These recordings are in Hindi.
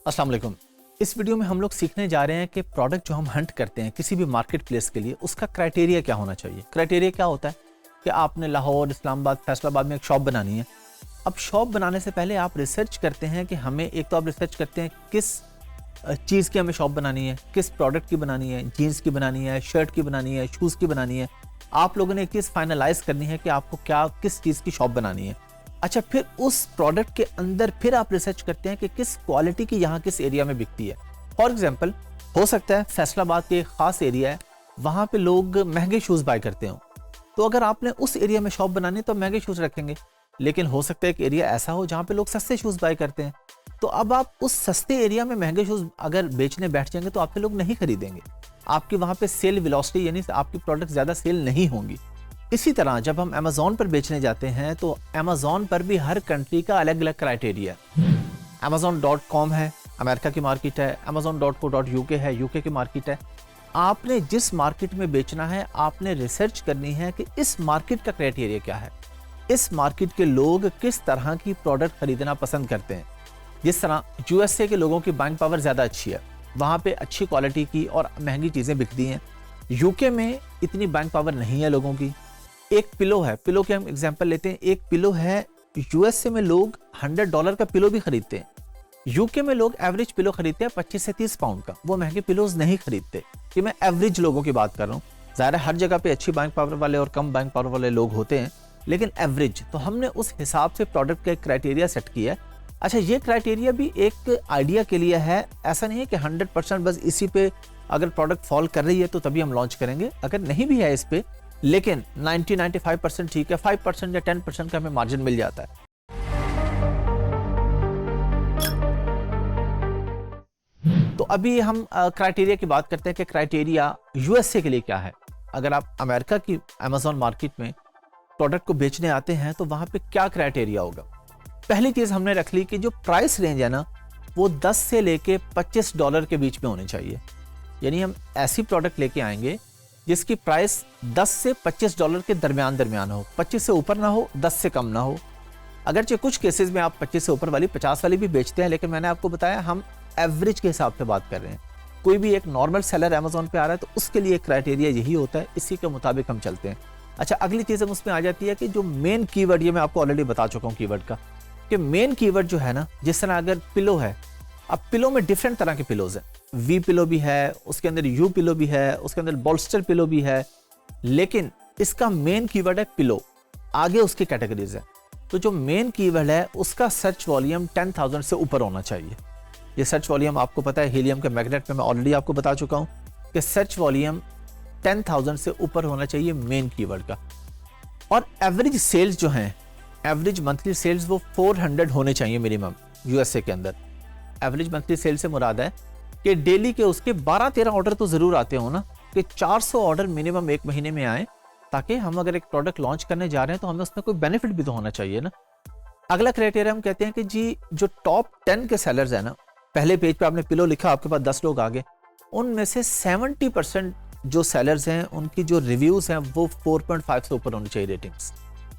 अस्सलाम वालेकुम। इस वीडियो में हम लोग सीखने जा रहे हैं कि प्रोडक्ट जो हम हंट करते हैं किसी भी मार्केट प्लेस के लिए, उसका क्राइटेरिया क्या होना चाहिए। क्राइटेरिया क्या होता है कि आपने लाहौर, इस्लामाबाद, फैसलाबाद में एक शॉप बनानी है। अब शॉप बनाने से पहले आप रिसर्च करते हैं कि हमें, एक तो आप रिसर्च करते हैं किस चीज़ की हमें शॉप बनानी है, किस प्रोडक्ट की बनानी है, जीन्स की बनानी है, शर्ट की बनानी है, शूज़ की बनानी है। आप लोगों ने एक चीज़ फाइनलाइज करनी है कि आपको क्या, किस चीज़ की शॉप बनानी है। अच्छा, फिर उस प्रोडक्ट के अंदर फिर आप रिसर्च करते हैं कि किस क्वालिटी की यहाँ किस एरिया में बिकती है। फॉर एग्जांपल, हो सकता है फैसलाबाद के एक खास एरिया है, वहाँ पे लोग महंगे शूज़ बाय करते हो, तो अगर आपने उस एरिया में शॉप बनानी है तो महंगे शूज़ रखेंगे। लेकिन हो सकता है एक एरिया ऐसा हो जहाँ पे लोग सस्ते शूज़ बाय करते हैं, तो अब आप उस सस्ते एरिया में महंगे शूज़ अगर बेचने बैठ जाएंगे तो आपसे लोग नहीं खरीदेंगे। आपकी वहाँ पे सेल वेलोसिटी, यानी आपकी प्रोडक्ट ज़्यादा सेल नहीं होंगी। इसी तरह जब हम अमेज़ॉन पर बेचने जाते हैं तो अमेज़ॉन पर भी हर कंट्री का अलग अलग क्राइटेरिया है। Amazon.com है, अमेरिका की मार्केट है, Amazon.co.uk है, यूके की मार्केट है। आपने जिस मार्केट में बेचना है, आपने रिसर्च करनी है कि इस मार्केट का क्राइटेरिया क्या है, इस मार्केट के लोग किस तरह की प्रोडक्ट खरीदना पसंद करते हैं। जिस तरह यूएसए के लोगों की बाइंग पावर ज़्यादा अच्छी है, वहाँ पे अच्छी क्वालिटी की और महंगी चीज़ें बिकती हैं। यूके में इतनी बाइंग पावर नहीं है लोगों की। एक पिलो है, पिलो के हम एग्जांपल लेते हैं। एक पिलो है, यूएसए में लोग $100 का पिलो भी खरीदते हैं। यूके में लोग एवरेज पिलो खरीदते हैं 25 से 30 पाउंड का, वो महंगे पिलोज नहीं खरीदते। कि मैं एवरेज लोगों की बात कर रहा हूँ। ज़ाहिर है हर जगह पे अच्छी बाइंग पावर वाले और कम बाइंग पावर वाले लोग होते हैं, लेकिन एवरेज, तो हमने उस हिसाब से प्रोडक्ट का एक क्राइटेरिया सेट किया है। अच्छा, ये क्राइटेरिया भी एक आइडिया के लिए है, ऐसा नहीं है कि 100% बस इसी पे अगर प्रोडक्ट फॉल कर रही है तो तभी हम लॉन्च करेंगे। अगर नहीं भी है इस पे, लेकिन 90-95% ठीक है, 5% या 10% का हमें मार्जिन मिल जाता है। तो अभी हम क्राइटेरिया की बात करते हैं कि क्राइटेरिया यूएसए के लिए क्या है। अगर आप अमेरिका की अमेज़ॉन मार्केट में प्रोडक्ट को बेचने आते हैं तो वहां पे क्या क्राइटेरिया होगा। पहली चीज हमने रख ली कि जो प्राइस रेंज है ना, वो 10 से लेके $25 के बीच में होनी चाहिए। यानी हम ऐसी प्रोडक्ट लेके आएंगे जिसकी प्राइस 10 से $25 के दरमियान हो, 25 से ऊपर ना हो, 10 से कम ना हो। अगरचे कुछ केसेस में आप 25 से ऊपर वाली, 50 वाली भी बेचते हैं, लेकिन मैंने आपको बताया हम एवरेज के हिसाब से बात कर रहे हैं। कोई भी एक नॉर्मल सेलर अमेज़ॉन पे आ रहा है तो उसके लिए क्राइटेरिया यही होता है, इसी के मुताबिक हम चलते हैं। अच्छा, अगली चीज़ हम उसमें आ जाती है कि जो मेन कीवर्ड, ये मैं आपको ऑलरेडी बता चुका हूँ कीवर्ड का, कि मेन कीवर्ड जो है ना, जिस तरह अगर पिलो है, अब पिलो में डिफरेंट तरह के पिलोज हैं। वी पिलो भी है, उसके अंदर यू पिलो भी है, उसके अंदर बोल्स्टर पिलो भी है, लेकिन इसका मेन कीवर्ड है पिलो। आगे उसकी कैटेगरीज है। तो जो मेन कीवर्ड है उसका सर्च वॉल्यूम 10,000 से ऊपर होना चाहिए। ये सर्च वॉल्यूम आपको पता है, हीलियम के मैग्नेट में मैं ऑलरेडी आपको बता चुका हूँ कि सर्च वॉल्यूम 10,000 से ऊपर होना चाहिए मेन कीवर्ड का। और एवरेज सेल्स जो हैं, एवरेज मंथली सेल्स वो 400 होने चाहिए मिनिमम यूएसए के अंदर। एवरेज मंथली सेल से मुराद है कि डेली के उसके 12-13 ऑर्डर तो जरूर आते हो ना, कि 400 ऑर्डर मिनिमम एक महीने में आए, ताकि हम अगर एक प्रोडक्ट लॉन्च करने जा रहे हैं तो हमें उसमें कोई बेनिफिट भी तो होना चाहिए ना। अगला क्राइटेरिया हम कहते हैं कि जी जो टॉप 10 के सेलर्स है ना, पहले पेज पे आपने पिलो लिखा, आपके पास 10 लोग आ गए, उनमें से 70% जो सेलर्स हैं उनकी जो रिव्यूज हैं वो 4.5 से ऊपर होनी चाहिए रेटिंग्स।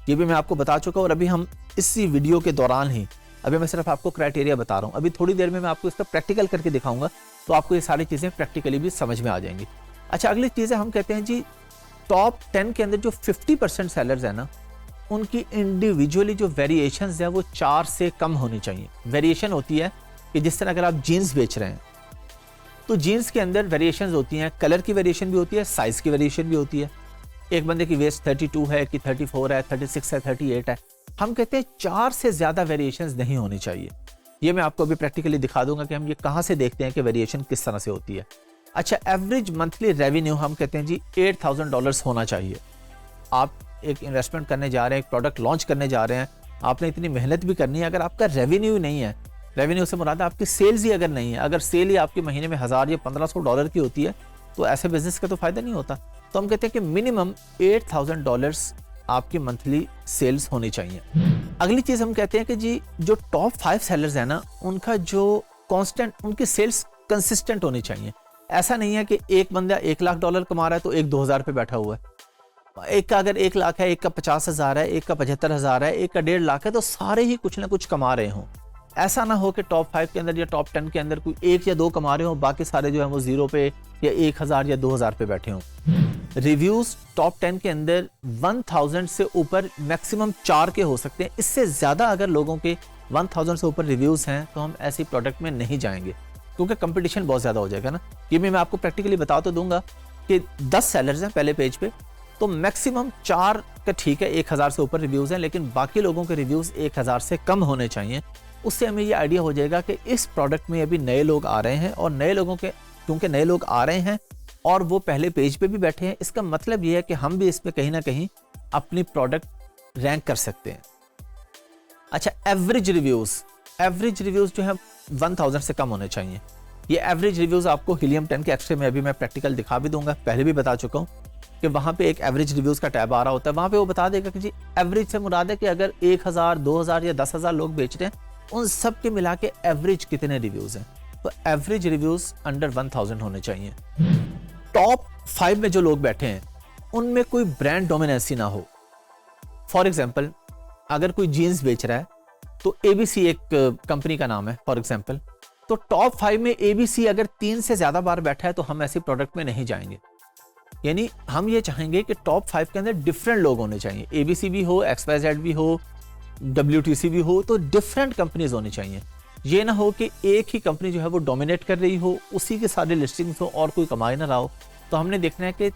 ये भी मैं आपको बता चुका हूँ। और अभी हम इसी वीडियो के दौरान ही, अभी मैं सिर्फ आपको क्राइटेरिया बता रहा हूँ, अभी थोड़ी देर में मैं आपको इसका प्रैक्टिकल करके दिखाऊंगा, तो आपको ये सारी चीज़ें प्रैक्टिकली भी समझ में आ जाएंगी। अच्छा, अगली चीज़ें हम कहते हैं जी टॉप 10 के अंदर जो 50% सेलर्स है ना, उनकी इंडिविजुअली जो वेरिएशंस है वो 4 से कम होनी चाहिए। वेरिएशन होती है कि जिस तरह अगर आप जीन्स बेच रहे हैं तो जीन्स के अंदर वेरिएशंस होती हैं, कलर की वेरिएशन भी होती है, साइज की वेरिएशन भी होती है। एक बंदे की वेस्ट 32 है कि 34 है, 36 है, 38 है। हम कहते हैं 4 से ज़्यादा वेरिएशंस नहीं होनी चाहिए। ये मैं आपको अभी प्रैक्टिकली दिखा दूंगा कि हम ये कहाँ से देखते हैं कि वेरिएशन किस तरह से होती है। अच्छा, एवरेज मंथली रेवेन्यू हम कहते हैं जी $8,000 होना चाहिए। आप एक इन्वेस्टमेंट करने जा रहे हैं, एक प्रोडक्ट लॉन्च करने जा रहे हैं, आपने इतनी मेहनत भी करनी है, अगर आपका रेवेन्यू नहीं है, रेवेन्यू से मुराद है आपकी सेल्स ही अगर नहीं है, अगर सेल ही आपके महीने में $1,000 या $1,500 की होती है, तो ऐसे बिजनेस का तो फायदा नहीं होता। तो हम कहते हैं कि मिनिमम $8,000 आपकी मंथली सेल्स होनी चाहिए। अगली चीज हम कहते हैं कि जी जो टॉप 5 सेलर्स है ना, उनका जो कांस्टेंट, उनकी सेल्स कंसिस्टेंट होनी चाहिए। ऐसा नहीं है कि एक बंदा $1,00,000 कमा रहा है तो एक 2,000 पे बैठा हुआ है। एक का अगर 1 लाख है, एक का 50,000 है, एक का 75,000 है, एक का 1.5 लाख है, तो सारे ही कुछ ना कुछ कमा रहे हों। ऐसा ना हो कि टॉप 5 के अंदर या टॉप 10 के अंदर कोई 1 या 2 कमा रहे हो, बाकी सारे जो है वो 0 पे या 1000 या 2000 पे बैठे हों। रिव्यूज टॉप 10 के अंदर 1000 से ऊपर मैक्सिमम 4 के हो सकते हैं। इससे ज़्यादा अगर लोगों के 1000 से ऊपर रिव्यूज़ हैं तो हम ऐसी प्रोडक्ट में नहीं जाएंगे, क्योंकि कंपटीशन बहुत ज़्यादा हो जाएगा ना। ये मैं आपको प्रैक्टिकली बता तो दूंगा कि 10 सेलर्स हैं पहले पेज पे, तो मैक्सिमम 4 का ठीक है, 1000 से ऊपर रिव्यूज़ हैं, लेकिन बाकी लोगों के रिव्यूज़ 1000 से कम होने चाहिए। उससे हमें ये आइडिया हो जाएगा कि इस प्रोडक्ट में अभी नए लोग आ रहे हैं, और नए लोगों के क्योंकि नए लोग आ रहे हैं और वो पहले पेज पे भी बैठे हैं, इसका मतलब ये है कि हम भी इसमें कहीं ना कहीं अपनी प्रोडक्ट रैंक कर सकते हैं। अच्छा, एवरेज रिव्यूज़ जो है 1000 से कम होने चाहिए। ये एवरेज रिव्यूज़ आपको हीलियम 10 के एक्स्ट्रे में अभी मैं प्रैक्टिकल दिखा भी दूंगा, पहले भी बता चुका हूँ कि वहाँ पे एक एवरेज रिव्यूज़ का टैब आ रहा होता है, वहाँ पे वो बता देगा कि जी एवरेज से मुराद है कि अगर 1000, 2000 या 10,000 लोग बेच रहे हैं, उन सब के मिला के एवरेज कितने रिव्यूज़ हैं। तो एवरेज रिव्यूज़ अंडर 1000 होने चाहिए। टॉप 5 में जो लोग बैठे हैं उनमें कोई ब्रांड डोमिनेंसी ना हो। फॉर एग्जाम्पल, अगर कोई जीन्स बेच रहा है तो ABC एक कंपनी का नाम है फॉर एग्जाम्पल, तो टॉप 5 में ABC अगर 3 से ज्यादा बार बैठा है तो हम ऐसी प्रोडक्ट में नहीं जाएंगे। यानी हम ये चाहेंगे कि टॉप 5 के अंदर डिफरेंट लोग होने चाहिए, ABC भी हो, XYZ भी हो, WTC भी हो, तो डिफरेंट कंपनीज होनी चाहिए। ये ना हो कि एक ही कंपनी जो है वो डोमिनेट कर रही हो, उसी के सारे लिस्टिंग्स हो और कोई कमाई ना रहा हो। तो हमने देखना है कि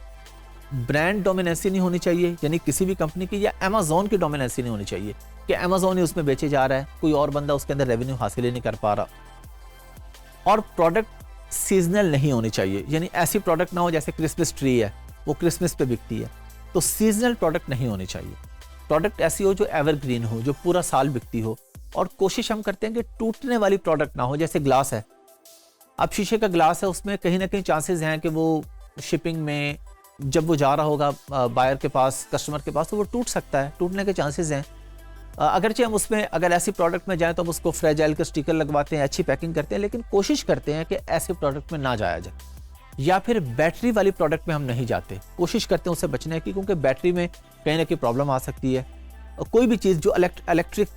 ब्रांड डोमिनेंसी नहीं होनी चाहिए, यानी किसी भी कंपनी की, या अमेजोन की डोमिनेंसी नहीं होनी चाहिए कि अमेजोन ही उसमें बेचे जा रहा है, कोई और बंदा उसके अंदर रेवेन्यू हासिल ही नहीं कर पा रहा। और प्रोडक्ट सीजनल नहीं होनी चाहिए, यानी ऐसी प्रोडक्ट ना हो जैसे क्रिसमस ट्री है, वो क्रिसमस पे बिकती है, तो सीजनल प्रोडक्ट नहीं होनी चाहिए। प्रोडक्ट ऐसी हो जो एवरग्रीन हो, जो पूरा साल बिकती हो, और कोशिश हम करते हैं कि टूटने वाली प्रोडक्ट ना हो। जैसे ग्लास है, अब शीशे का ग्लास है, उसमें कहीं ना कहीं चांसेस हैं कि वो शिपिंग में जब वो जा रहा होगा बायर के पास, कस्टमर के पास, तो वो टूट सकता है, टूटने के चांसेस हैं। अगरचे हम उसमें अगर ऐसी प्रोडक्ट में जाएं तो हम उसको फ्रेजाइल के स्टिकर लगवाते हैं, अच्छी पैकिंग करते हैं, लेकिन कोशिश करते हैं कि ऐसे प्रोडक्ट में ना जाया जाए। या फिर बैटरी वाली प्रोडक्ट में हम नहीं जाते, कोशिश करते हैं उससे बचने की, क्योंकि बैटरी में कहीं ना कहीं प्रॉब्लम आ सकती है। कोई भी चीज़ जो इलेक्ट्रिक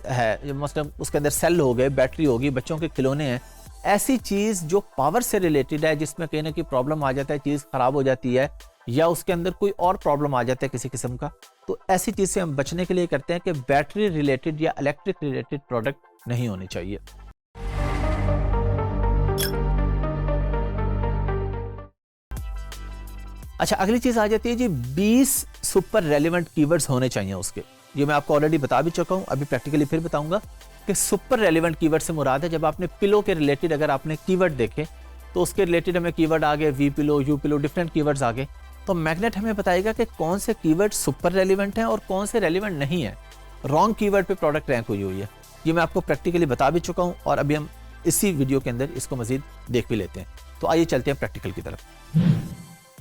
है, मतलब उसके अंदर सेल हो गए, बैटरी होगी, बच्चों के खिलौने हैं, ऐसी चीज़ जो पावर से रिलेटेड है, जिसमें कहीं ना कहीं प्रॉब्लम आ जाता है, चीज़ ख़राब हो जाती है, या उसके अंदर कोई और प्रॉब्लम आ जाता है किसी किस्म का, तो ऐसी चीज़ से हम बचने के लिए करते हैं कि बैटरी रिलेटेड या इलेक्ट्रिक रिलेटेड प्रोडक्ट नहीं होनी चाहिए। अच्छा, अगली चीज़ आ जाती है जी 20 सुपर रेलिवेंट कीवर्ड्स होने चाहिए उसके। ये मैं आपको ऑलरेडी बता भी चुका हूँ, अभी प्रैक्टिकली फिर बताऊंगा कि सुपर रेलिवेंट कीवर्ड से मुराद है जब आपने पिलो के रिलेटेड अगर आपने कीवर्ड देखे तो उसके रिलेटेड हमें कीवर्ड आ गए, V pillow, U pillow, different keywords आ गए, तो मैग्नेट हमें बताएगा कि कौन से कीवर्ड सुपर रेलिवेंट हैं और कौन से रेलिवेंट नहीं है। रॉन्ग कीवर्ड पे प्रोडक्ट रैंक हुई है, ये मैं आपको प्रैक्टिकली बता भी चुका हूँ, और अभी हम इसी वीडियो के अंदर इसको मजीद देख भी लेते हैं। तो आइए चलते हैं प्रैक्टिकल की तरफ।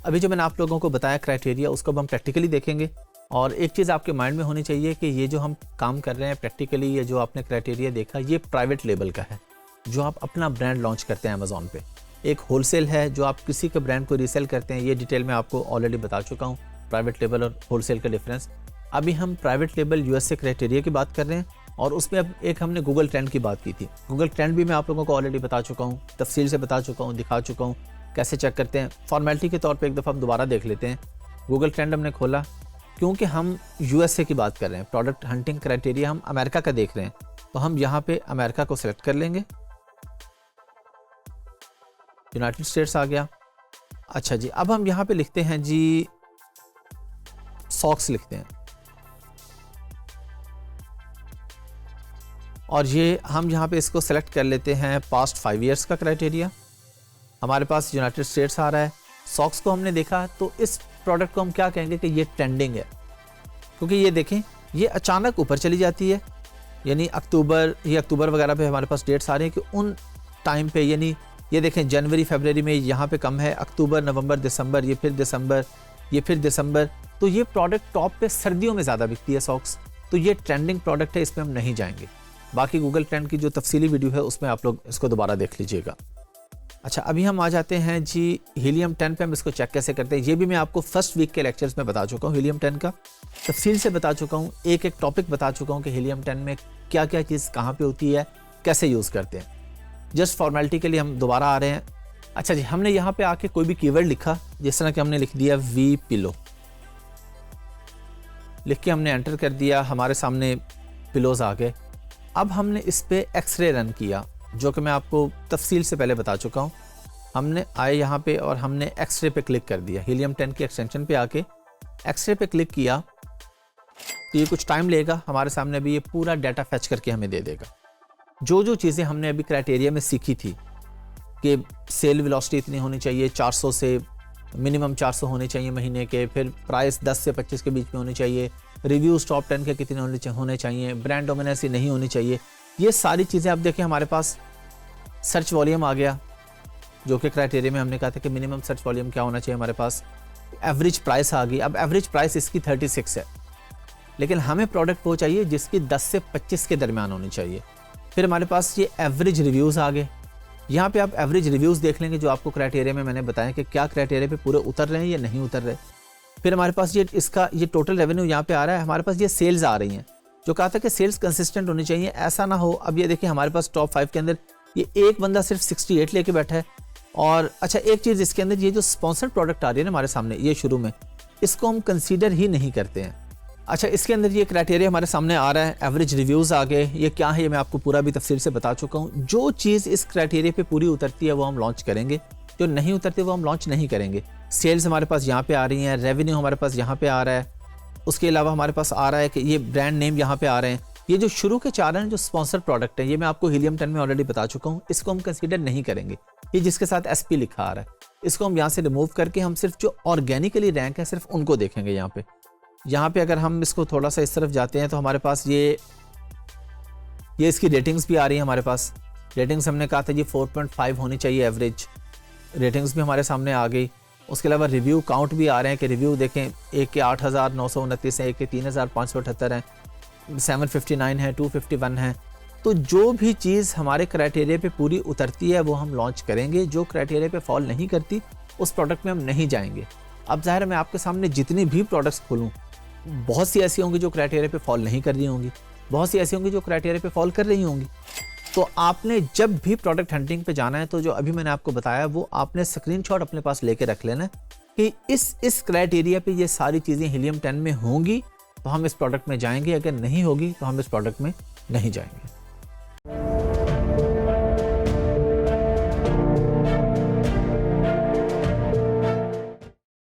अभी जो मैंने आप लोगों को बताया क्राइटेरिया, उसको अब हम प्रैक्टिकली देखेंगे। और एक चीज़ आपके माइंड में होनी चाहिए कि ये जो हम काम कर रहे हैं प्रैक्टिकली, ये जो आपने क्राइटेरिया देखा, ये प्राइवेट लेबल का है, जो आप अपना ब्रांड लॉन्च करते हैं अमेजोन पे। एक होलसेल है जो आप किसी के ब्रांड को रीसेल करते हैं, ये डिटेल में आपको ऑलरेडी बता चुका हूँ, प्राइवेट लेबल और होलसेल का डिफरेंस। अभी हम प्राइवेट लेबल यूएसए क्राइटेरिया की बात कर रहे हैं, और उसमें अब एक हमने गूगल ट्रेंड की बात की थी। गूगल ट्रेंड भी मैं आप लोगों को ऑलरेडी बता चुका हूँ, तफसील से बता चुका हूँ, दिखा चुका हूँ कैसे चेक करते हैं। फॉर्मेलिटी के तौर पे एक दफ़ा हम दोबारा देख लेते हैं। गूगल ट्रेंड हमने खोला, क्योंकि हम यूएसए की बात कर रहे हैं, प्रोडक्ट हंटिंग क्राइटेरिया हम अमेरिका का देख रहे हैं, तो हम यहाँ पे अमेरिका को सिलेक्ट कर लेंगे। यूनाइटेड स्टेट्स आ गया। अच्छा जी, अब हम यहाँ पे लिखते हैं जी सॉक्स लिखते हैं, और ये हम यहाँ पे इसको सेलेक्ट कर लेते हैं पास्ट 5 ईयर्स का क्राइटेरिया। हमारे पास यूनाइटेड स्टेट्स आ रहा है। सॉक्स को हमने देखा, तो इस प्रोडक्ट को हम क्या कहेंगे कि ये ट्रेंडिंग है, क्योंकि ये देखें ये अचानक ऊपर चली जाती है, यानी अक्टूबर वगैरह पे हमारे पास डेट्स आ रही हैं कि उन टाइम पे, यानी ये देखें जनवरी फरवरी में यहाँ पे कम है, अक्टूबर नवंबर दिसंबर, ये फिर दिसंबर, तो ये प्रोडक्ट टॉप पे सर्दियों में ज़्यादा बिकती है सॉक्स, तो ये ट्रेंडिंग प्रोडक्ट है, इसमें हम नहीं जाएंगे। बाकी गूगल ट्रेंड की जो तफसीली वीडियो है उसमें आप लोग इसको दोबारा देख लीजिएगा। अच्छा, अभी हम आ जाते हैं जी हीलियम 10 पे। हम इसको चेक कैसे करते हैं ये भी मैं आपको फर्स्ट वीक के लेक्चर्स में बता चुका हूँ, हीलियम 10 का तफसील से बता चुका हूँ, एक एक टॉपिक बता चुका हूँ कि हीलियम 10 में क्या क्या चीज़ कहाँ पे होती है, कैसे यूज़ करते हैं। जस्ट फॉर्मेलिटी के लिए हम दोबारा आ रहे हैं। अच्छा जी, हमने यहाँ पे आके कोई भी कीवर्ड लिखा, जिस तरह कि हमने लिख दिया वी पिलो, लिख के हमने एंटर कर दिया, हमारे सामने पिलोज आ गए। अब हमने इस पे एक्सरे रन किया, जो कि मैं आपको तफसील से पहले बता चुका हूँ। हमने आए यहाँ पे और हमने एक्सरे पे क्लिक कर दिया, हीलियम 10 की एक्सटेंशन पे आके एक्सरे पे क्लिक किया तो ये कुछ टाइम लेगा, हमारे सामने अभी ये पूरा डाटा फैच करके हमें दे देगा। जो जो चीज़ें हमने अभी क्राइटेरिया में सीखी थी कि सेल वेलोसिटी इतनी होनी चाहिए, 400 से मिनिमम 400 होने चाहिए महीने के, फिर प्राइस 10 से 25 के बीच में होनी चाहिए, रिव्यूज़ टॉप 10 के कितने होने चाहिए, ब्रांड डोमिनेंसी नहीं होनी चाहिए, ये सारी चीज़ें आप देखिए हमारे पास सर्च वॉल्यूम आ गया, जो कि क्राइटेरिया में हमने कहा था कि मिनिमम सर्च वॉल्यूम क्या होना चाहिए हमारे पास। एवरेज प्राइस आ गई, अब एवरेज प्राइस इसकी 36 है, लेकिन हमें प्रोडक्ट वो चाहिए जिसकी 10 से 25 के दरमियान होनी चाहिए। फिर हमारे पास ये एवरेज रिव्यूज़ आ गए, यहाँ पे आप एवरेज रिव्यूज़ देख लेंगे, जो आपको क्राइटेरिया में मैंने बताया कि क्या क्राइटेरिया पे पूरे उतर रहे हैं या नहीं उतर रहे। फिर हमारे पास ये इसका ये टोटल रेवेन्यू यहाँ पे आ रहा है, हमारे पास ये सेल्स आ रही हैं, जो कहा था कि सेल्स कंसिस्टेंट होनी चाहिए, ऐसा ना हो। अब ये देखिए हमारे पास टॉप 5 के अंदर ये एक बंदा सिर्फ 68 लेके बैठा है। और अच्छा, एक चीज़ इसके अंदर, ये जो स्पॉन्सर्ड प्रोडक्ट आ रही है ना हमारे सामने, ये शुरू में इसको हम कंसीडर ही नहीं करते हैं। अच्छा, इसके अंदर ये क्राइटेरिया हमारे सामने आ रहा है, एवरेज रिव्यूज़ आ गए, ये क्या है ये मैं आपको पूरा भी तफसील से बता चुका हूँ। जो चीज़ इस क्राइटेरिया पे पूरी उतरती है वो हम लॉन्च करेंगे, जो नहीं उतरती वो हम लॉन्च नहीं करेंगे। सेल्स हमारे पास यहाँ पे आ रही हैं, रेवेन्यू हमारे पास यहाँ पे आ रहा है, उसके अलावा हमारे पास आ रहा है कि ये ब्रांड नेम यहाँ पे आ रहे हैं। ये जो शुरू के 4 हैं जो स्पॉन्सर प्रोडक्ट हैं, ये मैं आपको हीलियम 10 में ऑलरेडी बता चुका हूँ, इसको हम कंसीडर नहीं करेंगे। ये जिसके साथ SP लिखा आ रहा है, इसको हम यहाँ से रिमूव करके हम सिर्फ जो ऑर्गेनिकली रैंक है सिर्फ उनको देखेंगे। यहाँ पे अगर हम इसको थोड़ा सा इस तरफ जाते हैं तो हमारे पास ये इसकी रेटिंग्स भी आ रही है हमारे पास। रेटिंग्स हमने कहा था ये 4.5 होनी चाहिए एवरेज, रेटिंग्स भी हमारे सामने आ गई। उसके अलावा रिव्यू काउंट भी आ रहे हैं कि रिव्यू देखें, एक के 8,929 हैं, एक के 3,578 हैं, 759 है, 251 है। तो जो भी चीज़ हमारे क्राइटेरिया पे पूरी उतरती है वो हम लॉन्च करेंगे, जो क्राइटेरिया पे फॉल नहीं करती उस प्रोडक्ट में हम नहीं जाएंगे। अब ज़ाहिर है मैं आपके सामने जितनी भी प्रोडक्ट्स खोलूँ, बहुत सी ऐसी होंगी जो क्राइटेरिया पे फॉल नहीं कर रही होंगी, बहुत सी ऐसी होंगी जो क्राइटेरिया पे फॉल कर रही होंगी। तो आपने जब भी प्रोडक्ट हंटिंग पे जाना है तो जो अभी मैंने आपको बताया वो आपने स्क्रीनशॉट अपने पास लेके रख लेना कि इस क्राइटेरिया पे ये सारी चीज़ें हीलियम 10 में होंगी तो हम इस प्रोडक्ट में जाएंगे, अगर नहीं होगी तो हम इस प्रोडक्ट में नहीं जाएंगे।